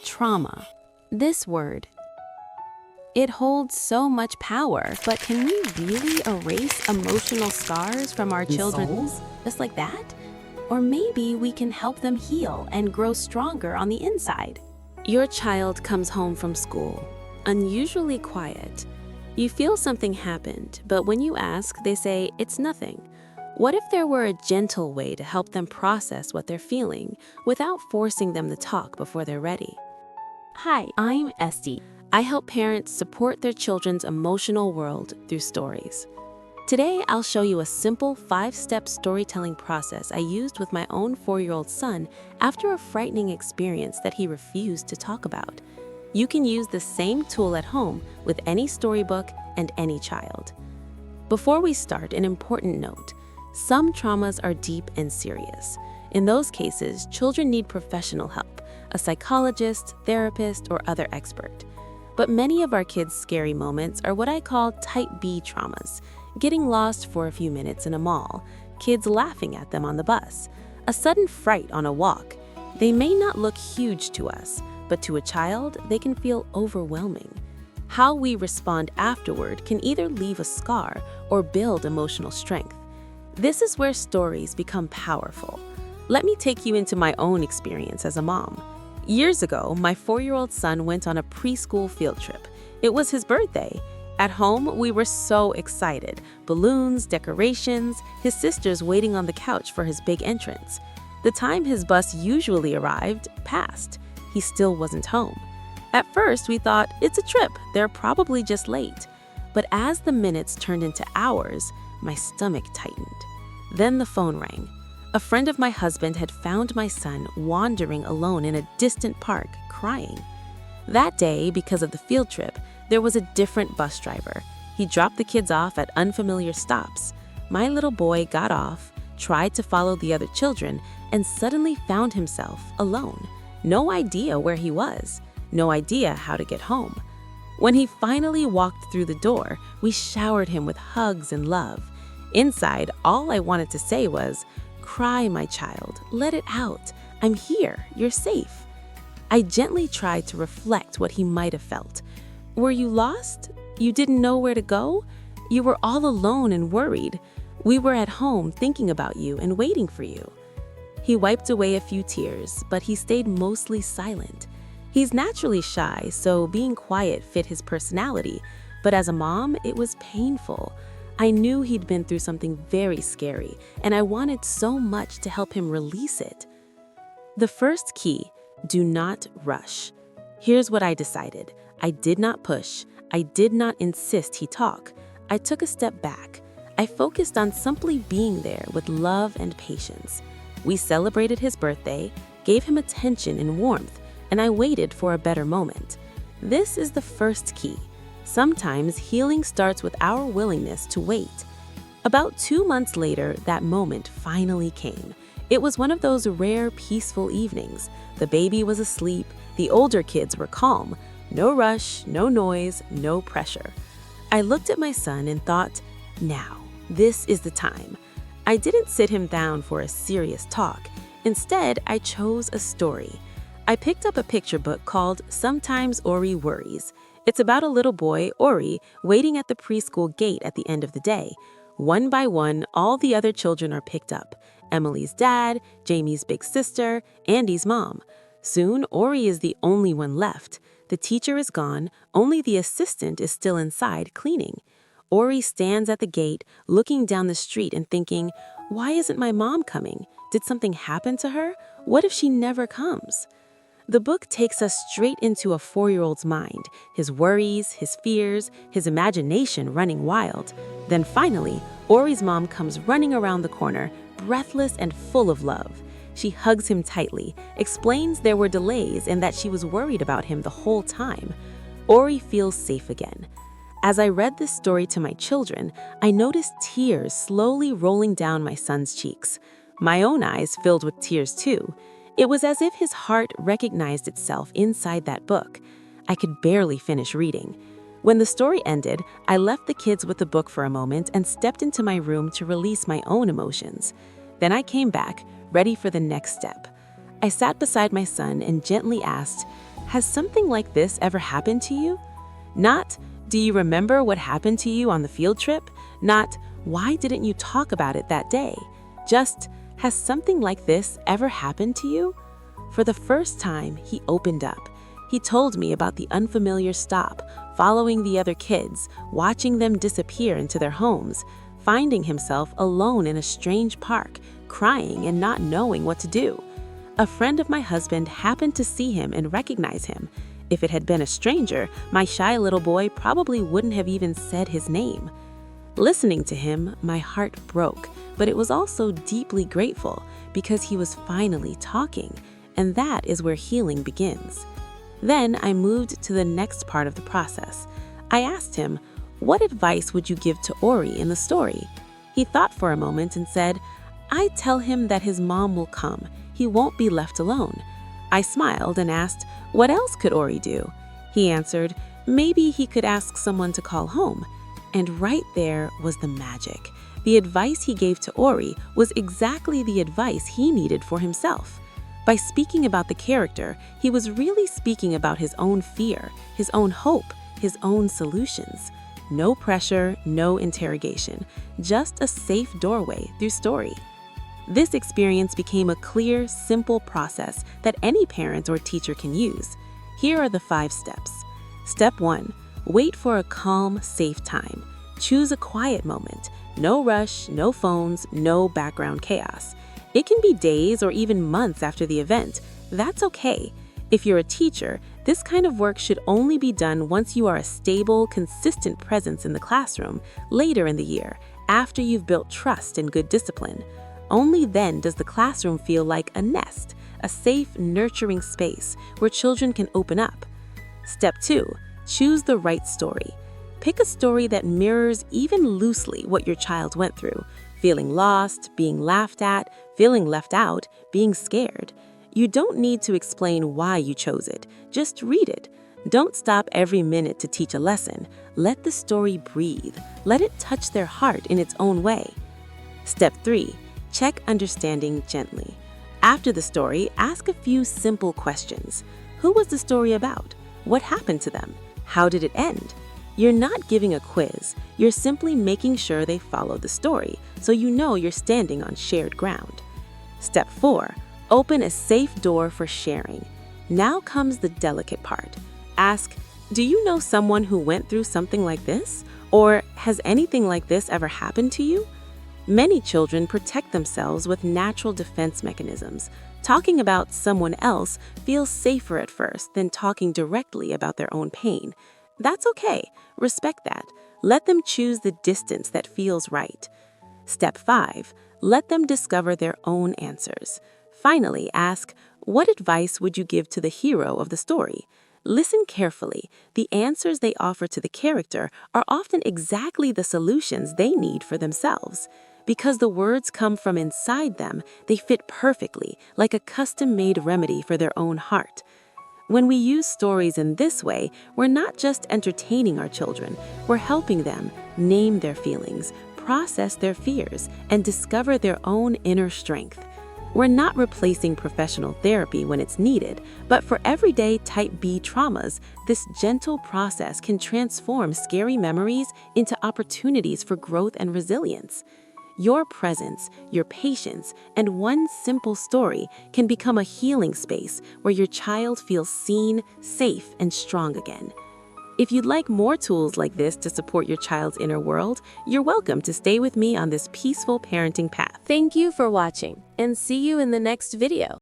Trauma. This word, it holds so much power, but can we really erase emotional scars from our children just like that? Or maybe we can help them heal and grow stronger on the inside. Your child comes home from school, unusually quiet. You feel something happened, but when you ask, they say it's nothing. What if there were a gentle way to help them process what they're feeling without forcing them to talk before they're ready? Hi, I'm Esty. I help parents support their children's emotional world through stories. Today, I'll show you a simple 5-step storytelling process I used with my own 4-year-old son after a frightening experience that he refused to talk about. You can use the same tool at home with any storybook and any child. Before we start, an important note. Some traumas are deep and serious. In those cases, children need professional help, a psychologist, therapist, or other expert. But many of our kids' scary moments are what I call type B traumas. Getting lost for a few minutes in a mall, kids laughing at them on the bus, a sudden fright on a walk. They may not look huge to us, but to a child, they can feel overwhelming. How we respond afterward can either leave a scar or build emotional strength. This is where stories become powerful. Let me take you into my own experience as a mom. Years ago, my 4-year-old son went on a preschool field trip. It was his birthday. At home, we were so excited. Balloons, decorations, his sisters waiting on the couch for his big entrance. The time his bus usually arrived passed. He still wasn't home. At first, we thought, it's a trip, they're probably just late. But as the minutes turned into hours, my stomach tightened. Then the phone rang. A friend of my husband had found my son wandering alone in a distant park, crying. That day, because of the field trip, there was a different bus driver. He dropped the kids off at unfamiliar stops. My little boy got off, tried to follow the other children, and suddenly found himself alone. No idea where he was, no idea how to get home. When he finally walked through the door, we showered him with hugs and love. Inside, all I wanted to say was, "Cry, my child, let it out. I'm here, you're safe." I gently tried to reflect what he might have felt. Were you lost? You didn't know where to go? You were all alone and worried. We were at home thinking about you and waiting for you. He wiped away a few tears, but he stayed mostly silent. He's naturally shy, so being quiet fit his personality, but as a mom, it was painful. I knew he'd been through something very scary, and I wanted so much to help him release it. The first key, do not rush. Here's what I decided. I did not push. I did not insist he talk. I took a step back. I focused on simply being there with love and patience. We celebrated his birthday, gave him attention and warmth, and I waited for a better moment. This is the first key. Sometimes healing starts with our willingness to wait. About 2 months later, that moment finally came. It was one of those rare, peaceful evenings. The baby was asleep, the older kids were calm. No rush, no noise, no pressure. I looked at my son and thought, now, this is the time. I didn't sit him down for a serious talk. Instead, I chose a story. I picked up a picture book called Sometimes Ori Worries. It's about a little boy, Ori, waiting at the preschool gate at the end of the day. One by one, all the other children are picked up. Emily's dad, Jamie's big sister, Andy's mom. Soon, Ori is the only one left. The teacher is gone, only the assistant is still inside cleaning. Ori stands at the gate, looking down the street and thinking, why isn't my mom coming? Did something happen to her? What if she never comes? The book takes us straight into a 4-year-old's mind, his worries, his fears, his imagination running wild. Then finally, Ori's mom comes running around the corner, breathless and full of love. She hugs him tightly, explains there were delays and that she was worried about him the whole time. Ori feels safe again. As I read this story to my children, I noticed tears slowly rolling down my son's cheeks. My own eyes filled with tears too. It was as if his heart recognized itself inside that book. I could barely finish reading. When the story ended, I left the kids with the book for a moment and stepped into my room to release my own emotions. Then I came back, ready for the next step. I sat beside my son and gently asked, "Has something like this ever happened to you?" Not, "Do you remember what happened to you on the field trip?" Not, "Why didn't you talk about it that day?" Just, "Has something like this ever happened to you?" For the first time, he opened up. He told me about the unfamiliar stop, following the other kids, watching them disappear into their homes, finding himself alone in a strange park, crying and not knowing what to do. A friend of my husband happened to see him and recognize him. If it had been a stranger, my shy little boy probably wouldn't have even said his name. Listening to him, my heart broke, but it was also deeply grateful because he was finally talking, and that is where healing begins. Then I moved to the next part of the process. I asked him, "What advice would you give to Ori in the story?" He thought for a moment and said, "I tell him that his mom will come. He won't be left alone." I smiled and asked, "What else could Ori do?" He answered, "Maybe he could ask someone to call home." And right there was the magic. The advice he gave to Ori was exactly the advice he needed for himself. By speaking about the character, he was really speaking about his own fear, his own hope, his own solutions. No pressure, no interrogation, just a safe doorway through story. This experience became a clear, simple process that any parent or teacher can use. Here are the 5 steps. Step 1. Wait for a calm, safe time. Choose a quiet moment. No rush, no phones, no background chaos. It can be days or even months after the event. That's okay. If you're a teacher, this kind of work should only be done once you are a stable, consistent presence in the classroom later in the year, after you've built trust and good discipline. Only then does the classroom feel like a nest, a safe, nurturing space where children can open up. Step 2. Choose the right story. Pick a story that mirrors even loosely what your child went through: feeling lost, being laughed at, feeling left out, being scared. You don't need to explain why you chose it. Just read it. Don't stop every minute to teach a lesson. Let the story breathe. Let it touch their heart in its own way. Step 3. Check understanding gently. After the story, ask a few simple questions. Who was the story about? What happened to them? How did it end? You're not giving a quiz. You're simply making sure they follow the story, so you know you're standing on shared ground. Step 4. Open a safe door for sharing. Now comes the delicate part. Ask, "Do you know someone who went through something like this?" Or, "Has anything like this ever happened to you?" Many children protect themselves with natural defense mechanisms. Talking about someone else feels safer at first than talking directly about their own pain. That's okay. Respect that. Let them choose the distance that feels right. Step 5. Let them discover their own answers. Finally, ask, "What advice would you give to the hero of the story?" Listen carefully. The answers they offer to the character are often exactly the solutions they need for themselves. Because the words come from inside them, they fit perfectly, like a custom-made remedy for their own heart. When we use stories in this way, we're not just entertaining our children, we're helping them name their feelings, process their fears, and discover their own inner strength. We're not replacing professional therapy when it's needed, but for everyday type B traumas, this gentle process can transform scary memories into opportunities for growth and resilience. Your presence, your patience, and one simple story can become a healing space where your child feels seen, safe, and strong again. If you'd like more tools like this to support your child's inner world, you're welcome to stay with me on this peaceful parenting path. Thank you for watching, and see you in the next video.